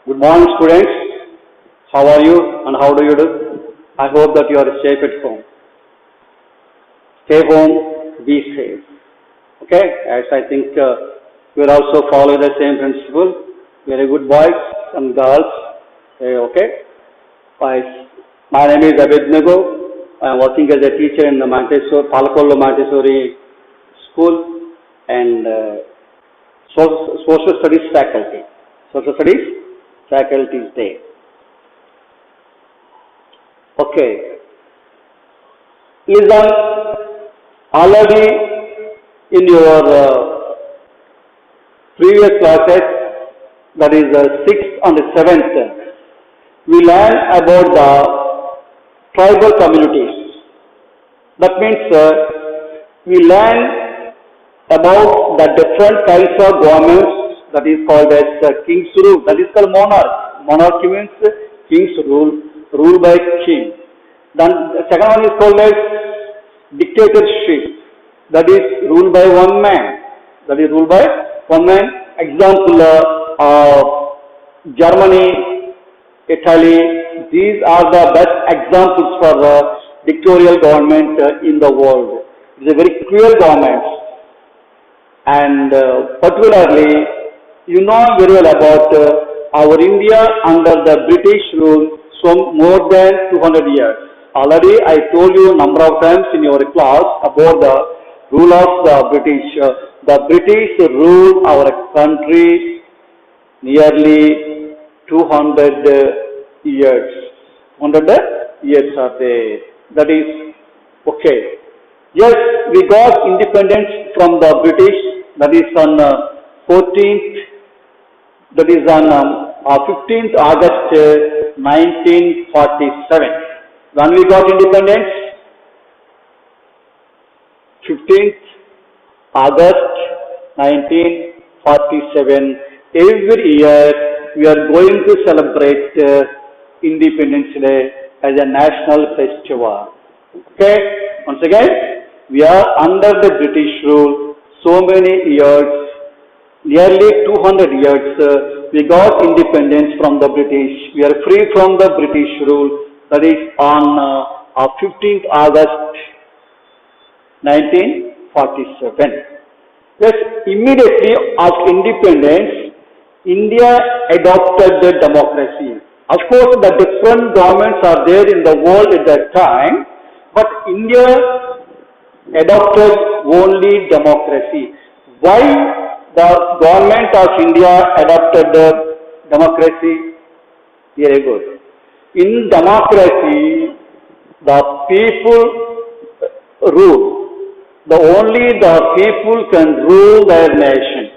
Good morning, students. How are you and how do you do? I hope that you are safe at home. Stay home, be safe. Okay? As I think you will also follow the same principle. Very good boys and girls. Okay? I, my name is Abednego. I am working as a teacher in the Montessori, Palapollo Montessori School and Social Studies faculty. Social Studies faculty is there. Okay. Listen, already in your previous classes, that is 6th and 7th, we learned about the tribal communities. That means we learn about the different kinds of governments, that is called as king's rule, that is called monarch. Monarchy means king's rule by king. Then the second one is called as dictatorship, that is ruled by one man. That is ruled by one man. Example, Germany, Italy, these are the best examples for dictatorial government in the world. It is a very cruel government. And particularly, you know very well about our India under the British rule for more than 200 years. Already I told you a number of times in your class about the rule of the British. The British ruled our country nearly 200 years. 100 years are there. That is okay. Yes, we got independence from the British. That is on 14th. That is on 15th August 1947. When we got independence, 15th August 1947. Every year we are going to celebrate Independence Day as a national festival. Okay? Once again, we are under the British rule so many years, nearly 200 years. We got independence from the British. We are free from the British rule. That is on 15th August 1947. Yes, immediately after independence, India adopted the democracy. Of course, the different governments are there in the world at that time, but India adopted only democracy. Why the government of India adopted the democracy? Very good. In democracy, the people rule. Only the people can rule their nation.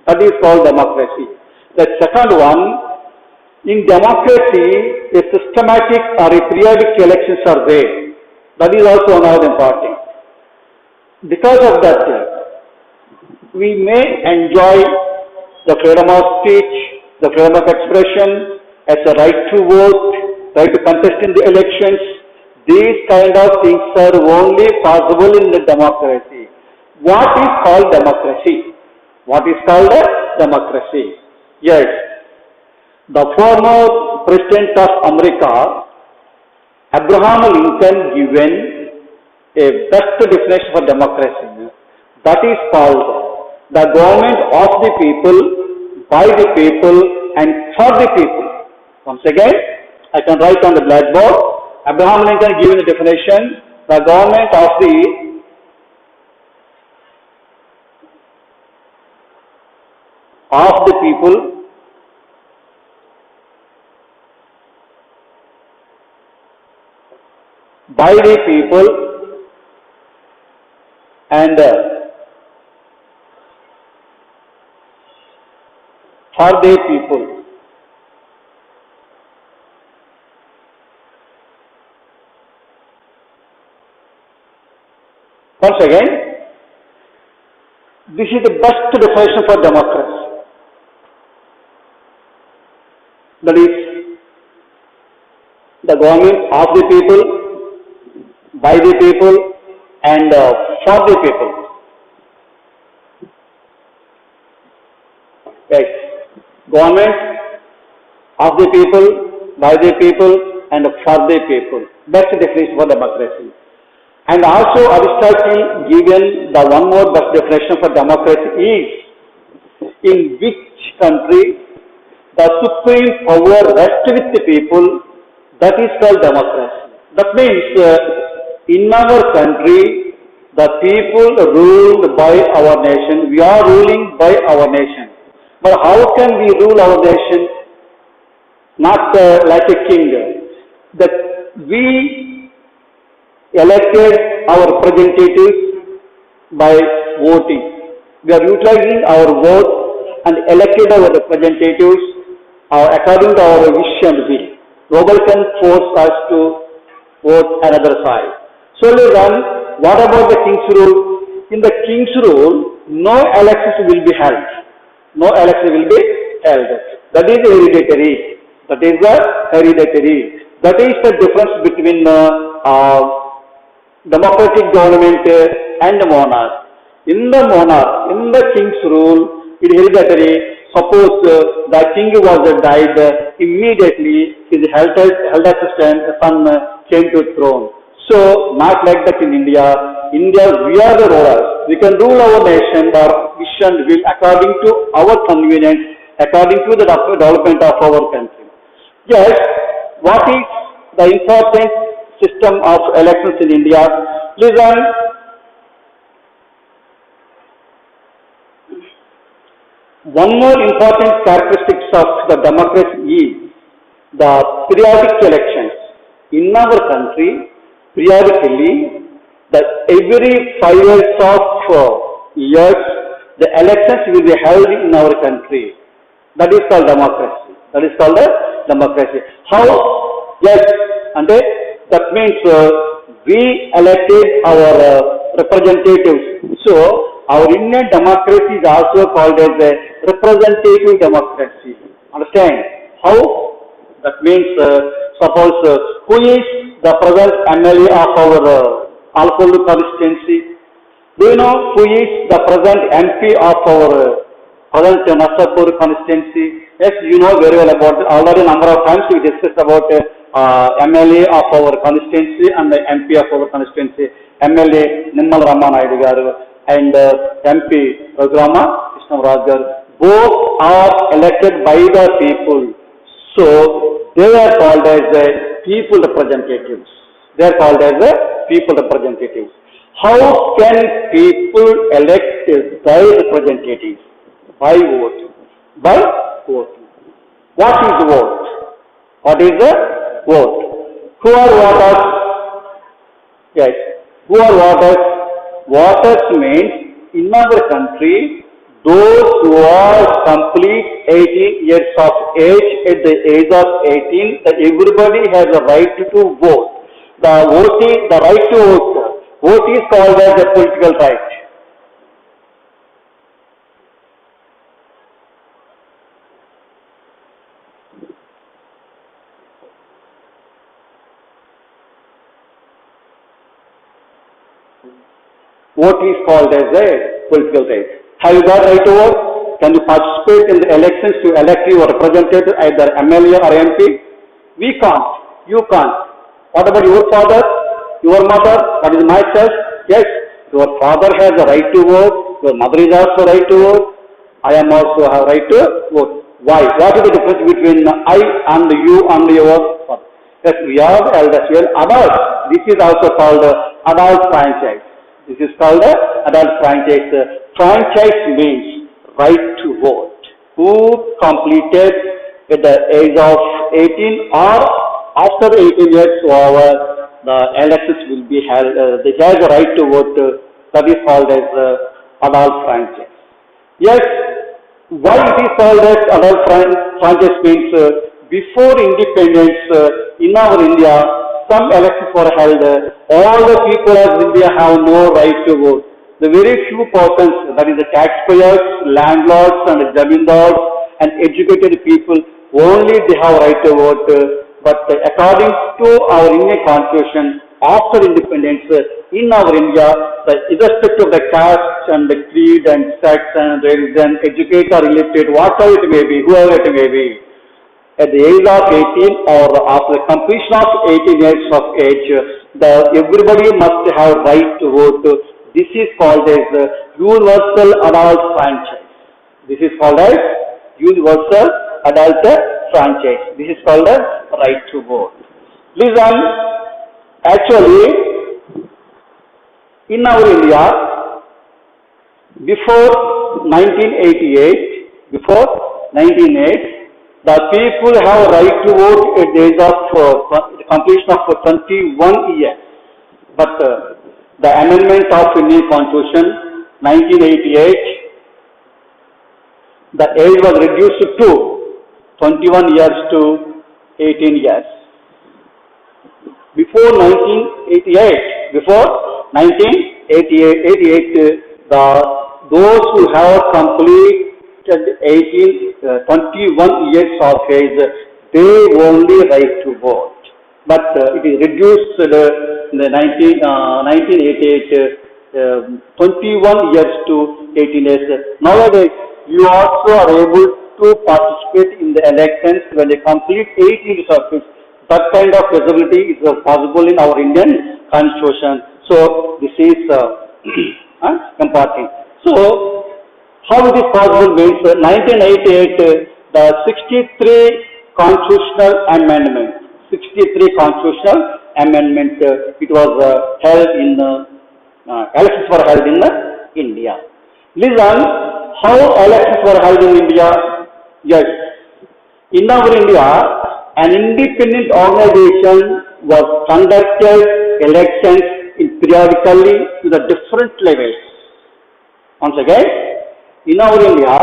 That is called democracy. The second one, in democracy, a systematic or a periodic elections are there. That is also another important. Because of that, we may enjoy the freedom of speech, the freedom of expression, as a right to vote, right to contest in the elections. These kind of things are only possible in the democracy. What is called democracy? What is called democracy? Yes, the former President of America, Abraham Lincoln, given a best definition for democracy. That is called the government of the people, by the people, and for the people. Once again, I can write on the blackboard. Abraham Lincoln given the definition: the government of the people, by the people, and for the people. Once again, this is the best definition for democracy. That is, the government of the people, by the people, and for the people. Yes, government of the people, by the people, and for the people. That's the definition for democracy. And also Aristotle given the one more best definition for democracy is in which country the supreme power rests with the people, that is called democracy. That means in our country, the people ruled by our nation. We are ruling by our nation. But how can we rule our nation? Not like a king. That we elected our representatives by voting. We are utilizing our vote and elected our representatives according to our wish and will. Nobody can force us to vote another side. So then, what about the king's rule? In the king's rule, no elections will be held. No election will be held. That is hereditary. That is the hereditary. That is the difference between democratic government and monarch. In the king's rule, it is hereditary. Suppose the king was died, immediately his eldest son came to throne. So, not like that in India. India, we are the rulers. We can rule our nation, our vision will according to our convenience, according to the development of our country. Yes, what is the important system of elections in India? Listen, one more important characteristics of the democracy is the periodic elections. In our country, periodically, every 5 years the elections will be held in our country. That is called democracy. That is called democracy. How? Yes, and that means we elected our representatives. So, our Indian democracy is also called as a representative democracy. Understand? How? That means, suppose who is the present MLA of our Alkolu constituency? Do you know who is the present MP of our present Nasapur constituency? Yes, you know very well about it. Already number of times we discussed about MLA of our constituency and the MP of our constituency. MLA Nimmal Rama Naidu garu and MP Ragurama Krishnaraj garu. Both are elected by the people. So, they are called as the people representatives. They are called as the people representatives. How can people elect their representatives? By voting. By voting. What is vote? What is the vote? Who are voters? Yes. Who are voters? Voters means in our country, those who are complete 18 years of age, at the age of 18, that everybody has a right to vote. The right to vote is called as a political right. Vote is called as a political right. Have you got right to vote? Can you participate in the elections to elect your representative, either MLA or MP? We can't. You can't. What about your father, your mother, what is myself? Yes, your father has a right to vote, your mother is also right to vote, I am also have right to vote. Why? What is the difference between I and you and your father? Yes, we are elders, we are adults. This is also called adult franchise. This is called adult franchise. Franchise means right to vote. Who completed at the age of 18 or after 18 years, the elections will be held. They have the right to vote. That is called as adult franchise. Yes, why it is called as adult franchise means before independence in our India, some elections were held. All the people of India have no right to vote. The very few persons, that is the taxpayers, landlords and zamindars and educated people, only they have right to vote. But according to our Indian constitution, after independence in our India, irrespective of the caste and the creed and sex and religion, educated or illiterate, whatever it may be, whoever it may be, at the age of 18 or after the completion of 18 years of age, everybody must have right to vote. This is called as universal adult franchise. This is called as universal adult franchise. This is called as right to vote. Listen, actually, in our India, before 1988, the people have right to vote at the age of the completion of 21 years. But the amendment of Indian Constitution 1988, the age was reduced to 21 years to 18 years. Before 1988, those who have completed 21 years of age, they only right to vote. But it is reduced in the 1988, 21 years to 18 years. Nowadays, you also are able to participate in the elections when they complete 18 years of age. That kind of feasibility is possible in our Indian Constitution. So this is important. So how it is possible means 1988 the 63 constitutional amendment. 63 constitutional amendment. It was held in elections were held in India. Listen, how elections were held in India? Yes, in our India, an independent organization was conducted elections periodically to the different levels. Once again, in our India,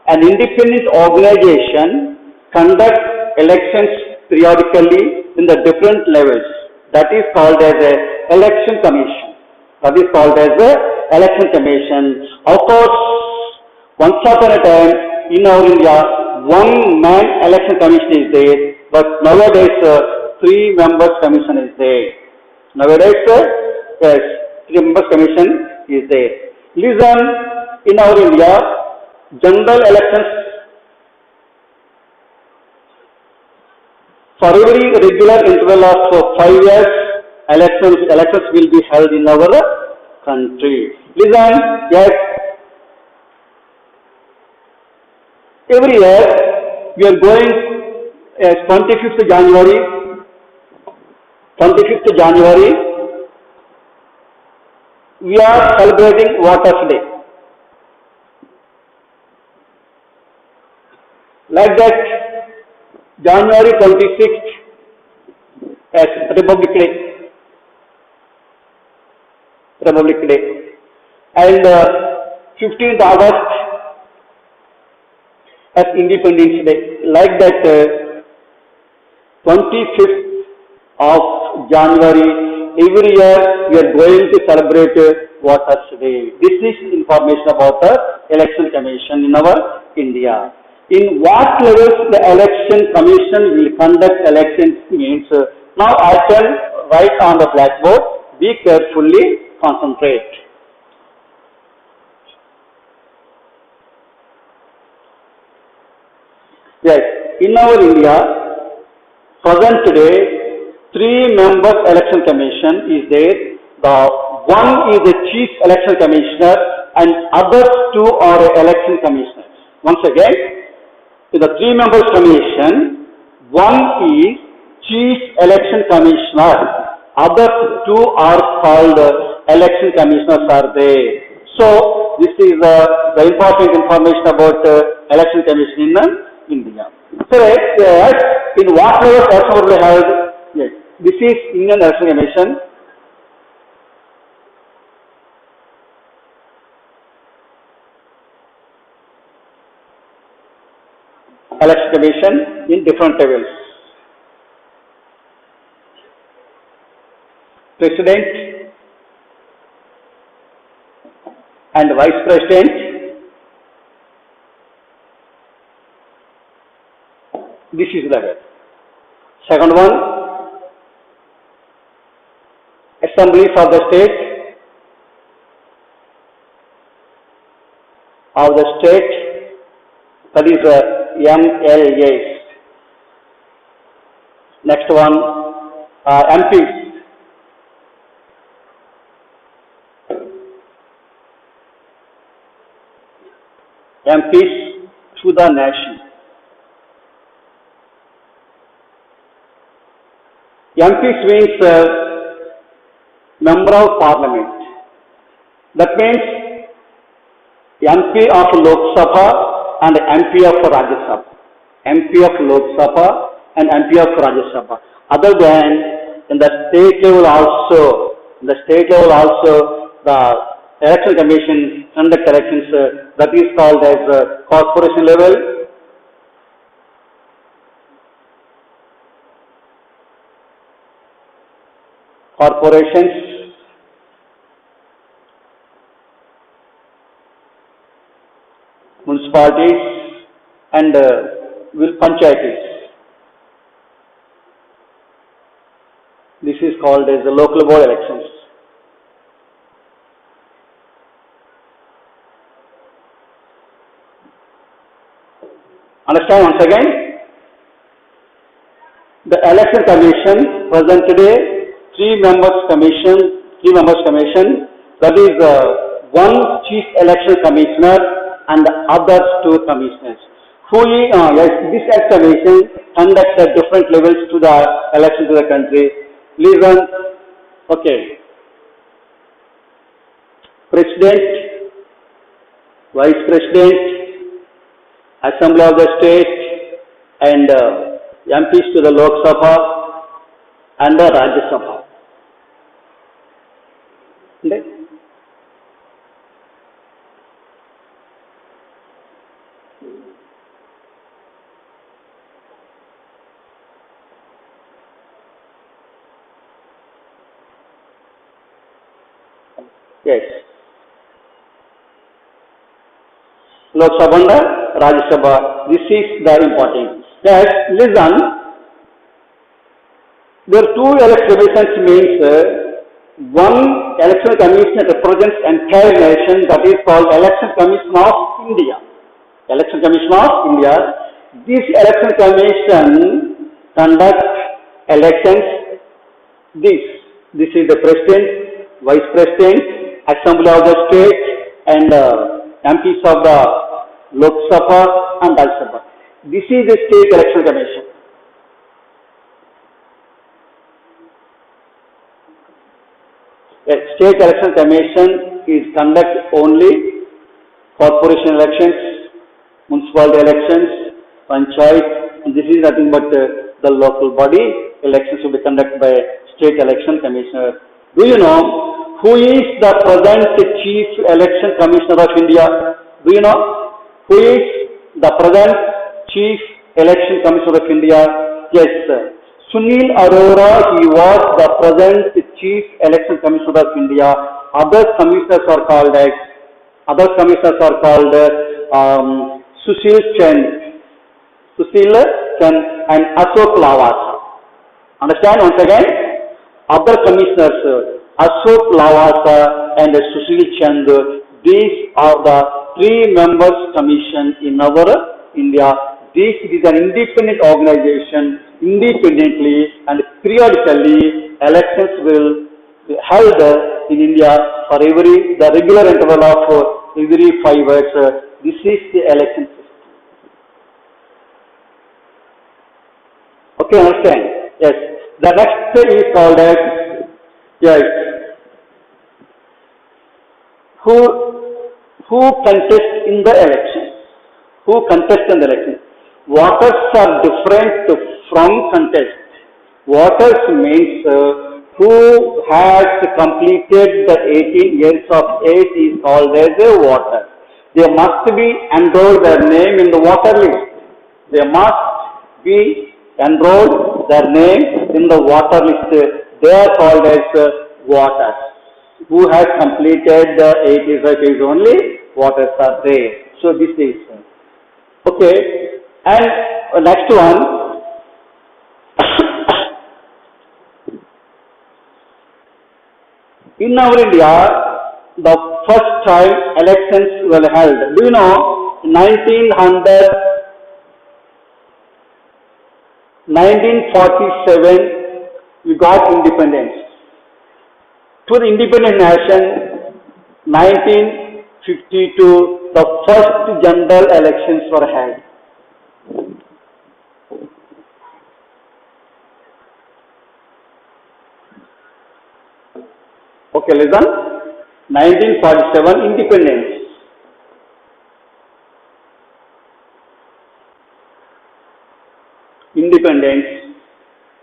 an independent organization conducts elections periodically in the different levels. That is called as a election commission. That is called as a election commission. Of course, once upon a time in our India, one man election commission is there. But nowadays, 3 members commission is there. Nowadays, yes, 3 members commission is there. Listen, in our India, general elections, for every regular interval of 5 years, elections will be held in our country. Listen, yes, every year we are going. As 25th January, we are celebrating Waters Day. Like that, January 26th as Republic Day, and 15th August as Independence Day. Like that. 25th of January, every year we are going to celebrate Waters Day. This is information about the election commission in our India. In what levels the election commission will conduct elections means, now I can write on the blackboard, be carefully concentrate. Yes, in our India, present today, 3 members election commission is there. The one is the chief election commissioner and others 2 are election commissioners. Once again, in the 3 members commission, one is chief election commissioner, others 2 are called election commissioners are there. So this is the important information about election commission in India. So in what levels election will be held? Yes, this is Indian Election Commission. Election Commission in different levels. President and Vice President. This is the level. Second one, assemblies of the state, that is MLAs. Next one, MPs. MPs to the nation. MPs means member of parliament. That means MP of Lok Sabha and MP of Rajya Sabha. MP of Lok Sabha and MP of Rajya Sabha. Other than in the state level also, the election commission conduct elections that is called as corporation level. Corporations, municipalities and panchayatis. This is called as the local board elections. Understand once again? The election commission present today, three members commission, that is one chief election commissioner and the other two commissioners. This commission conducts at different levels to the election to the country. Listen, okay. President, Vice President, Assembly of the State and MPs to the Lok Sabha and the Rajya Sabha. Yes. Lok Sabha and Rajya Sabha. This is the important. Yes, listen. There are two election commissions means one election commission represents entire nation, that is called Election Commission of India. Election Commission of India. This election commission conducts elections. This is the president, vice president, assembly of the state, and MPs of the Lok Sabha and Rajya Sabha. This is the state election commission. A state election commission is conduct only corporation elections, municipality elections, panchayat, and this is nothing but the local body elections will be conducted by state election commissioner. Do you know who is the present chief election commissioner of India? Do you know who is the present chief election commissioner of India? Yes, sir. Sunil Arora, he was the present chief election commissioner of India. Other commissioners are called Sushil Chand and Ashok Lavasa. Understand once again? Other commissioners, Ashok Lavasa and Sushil Chand, these are the three members commission in our India. This is an independent organization, independently and periodically elections will be held in India for the regular interval of every 5 years. This is the election system. Okay, understand? Yes. The next is called as, yes, who contest in the election? Who contest in the election? Voters are different from contest. Voters means who has completed the 18 years of age is called as a voter. They must be enrolled their name in the voter list. They must be enrolled their name in the voter list. They are called as voters. Who has completed the 8 years of age only, voters are there. So this is okay. And next one, in our India, the first time elections were held. Do you know 1900 1947, we got independence. To the independent nation, 1952, the first general elections were held. Okay, listen. 1947, independence. Independence,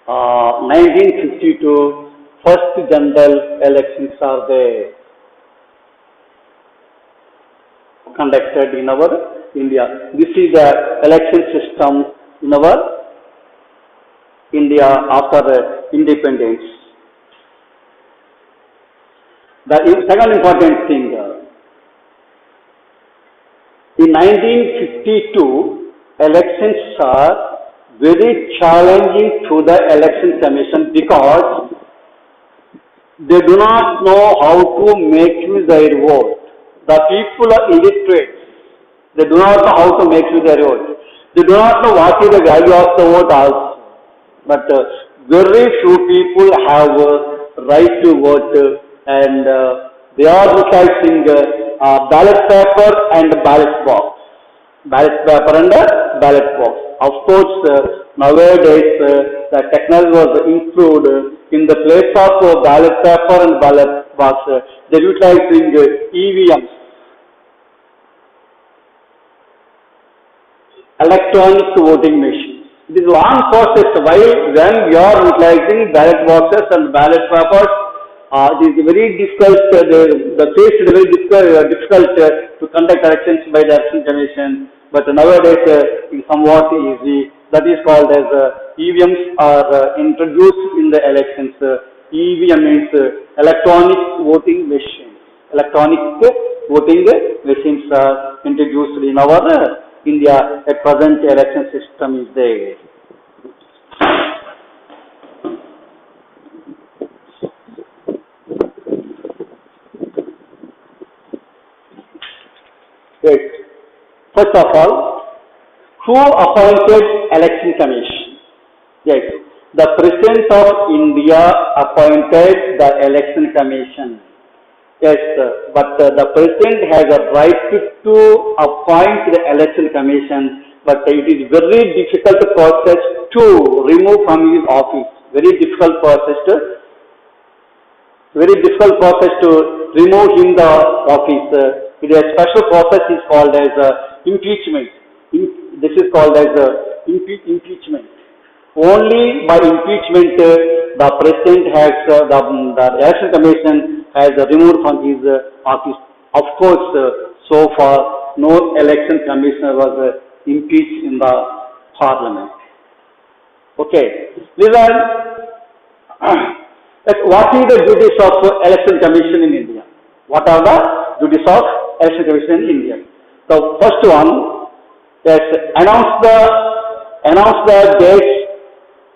1952, first general elections are there conducted in our India. This is the election system in our India after independence. The second important thing, in 1952, elections are very challenging to the election commission because they do not know how to make use their vote. The people are illiterate. They do not know how to make use their vote. They do not know what is the value of the vote also. But very few people have right to vote, and they are utilizing ballot paper and ballot box. Ballot paper and ballot box. Of course, nowadays the technology was improved. In the place of ballot paper and ballot box, they are utilizing EVMs, electronic voting machine. It is a long process. While when we are utilizing ballot boxes and ballot papers, it is very difficult. The case is very difficult to conduct elections by the election commission. But nowadays it is somewhat easy. That is called as EVMs are introduced in the elections. EVM means electronic voting machines. Electronic voting machines are introduced in our India. At present election system is there. Yes. First of all, who appointed election commission? Yes, the President of India appointed the election commission. Yes, but the President has a right to appoint the election commission, but it is very difficult process to remove from his office. Very difficult process to remove him the office. It is a special process is called as impeachment. This is called as impeachment. Only by impeachment the President has, the election commission has removed from his office. Of course, so far no election commissioner was impeached in the parliament. Okay, listen. What is the duties of election commission in India? What are the duties of election commission in India? The first one, yes, announce the dates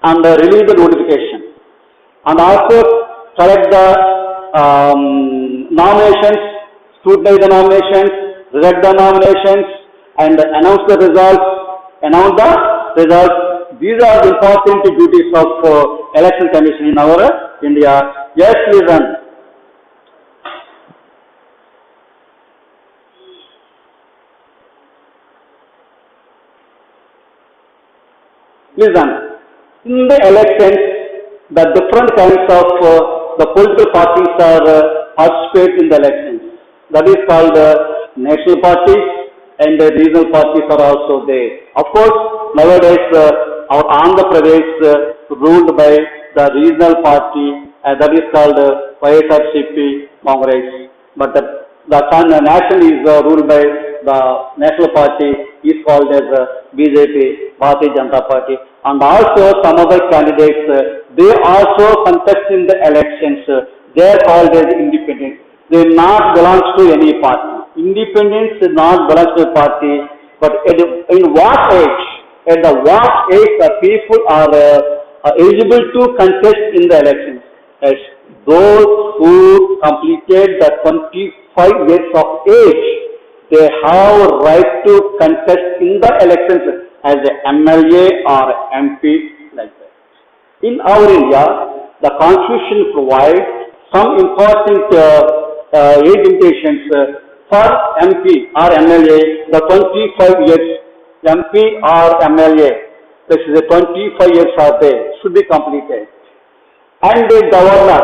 and release the notification, and also collect the nominations, scrutinize the nominations, reject the nominations, and announce the results. These are the important duties of election commission in our India. Yes, listen. Listen, in the elections, the different kinds of the political parties are participate in the elections. That is called national parties, and the regional parties are also there. Of course, nowadays our Andhra Pradesh ruled by the regional party, that is called YSRCP Congress. But the national is ruled by the national party is called as BJP, Bharatiya Janata Party, and also some other candidates, they also contest in the elections. They are called as independent. They not belong to any party. Independence not belong to a party, but in what age? At the what age the people are eligible to contest in the elections? As those who completed the 25 years of age, they have right to contest in the elections as a MLA or MP like In our India, the constitution provides some important age limitations for MP or MLA, the 25 years MP or MLA, this is the 25 years are there, should be completed. And the governor,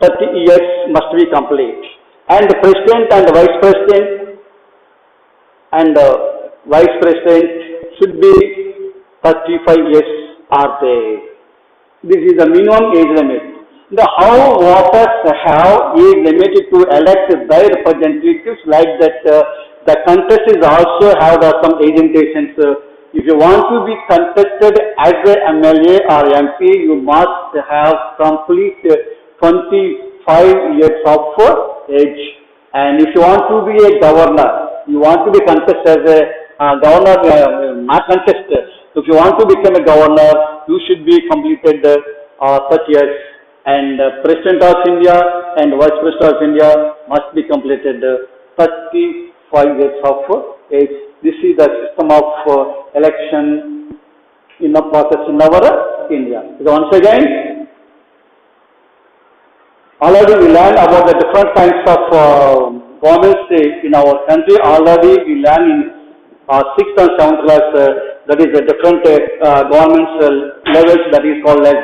30 years must be complete. And the president and the vice president and vice president should be 35 years are there. This is the minimum age limit. The how voters have age limit to elect their representatives, like that the contestants also have some age limitations. If you want to be contested as a MLA or MP, you must have complete 25 years of age. And if you want to be a governor, you want to be contested as a governor, not contested. If you want to become a governor, you should be completed 30 years. And President of India and Vice President of India must be completed 35 years of age. This is the system of election in a process in our India. So once again, already we learned about the different kinds of governments in our country. Already we learned in 6th and 7th class that is the different governments levels, that is called as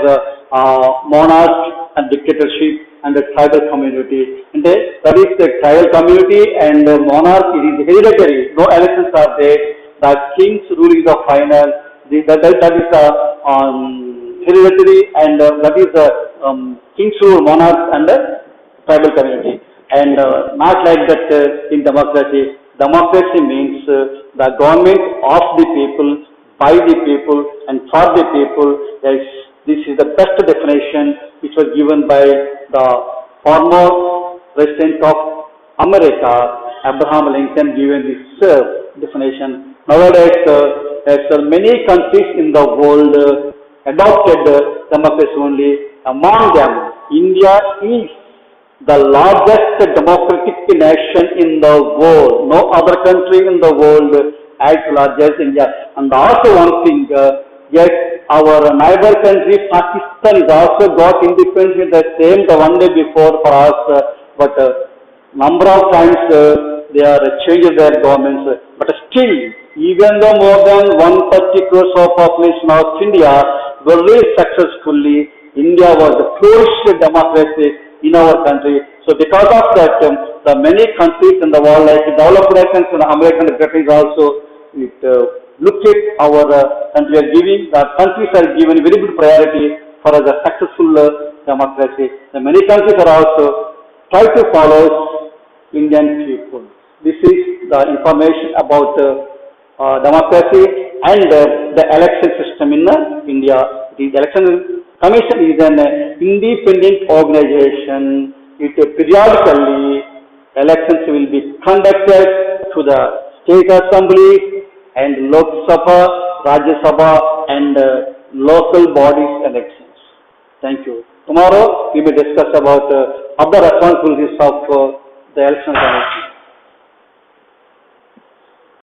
monarch and dictatorship and the tribal community. And that is the tribal community and the monarch, it is hereditary. No elections are there. The king's rule is the final. That is hereditary, and that is the king's rule, monarch and the tribal community. And not like that in democracy. Democracy means the government of the people, by the people, and for the people. Yes, this is the best definition which was given by the former President of America, Abraham Lincoln, given this definition. Nowadays, many countries in the world adopted democracy only. Among them, India is the largest democratic nation in the world. No other country in the world as large as India. And also one thing, yes, our neighbor country Pakistan is also got independence the same the one day before for us, but number of times they are changing their governments. But still, even though more than 130 crores of population of India, very successfully, India was the first democracy in our country. So because of that, the many countries in the world, like developed nations and American countries also, it look at our country are giving, the countries are given very good priority for a successful democracy. The many countries are also try to follow Indian people. This is the information about democracy and the election system in India. The election commission is an independent organization. It periodically elections will be conducted to the state assembly and Lok Sabha, Rajya Sabha, and local bodies elections. Thank you. Tomorrow we will discuss about other responsibilities of the election commission.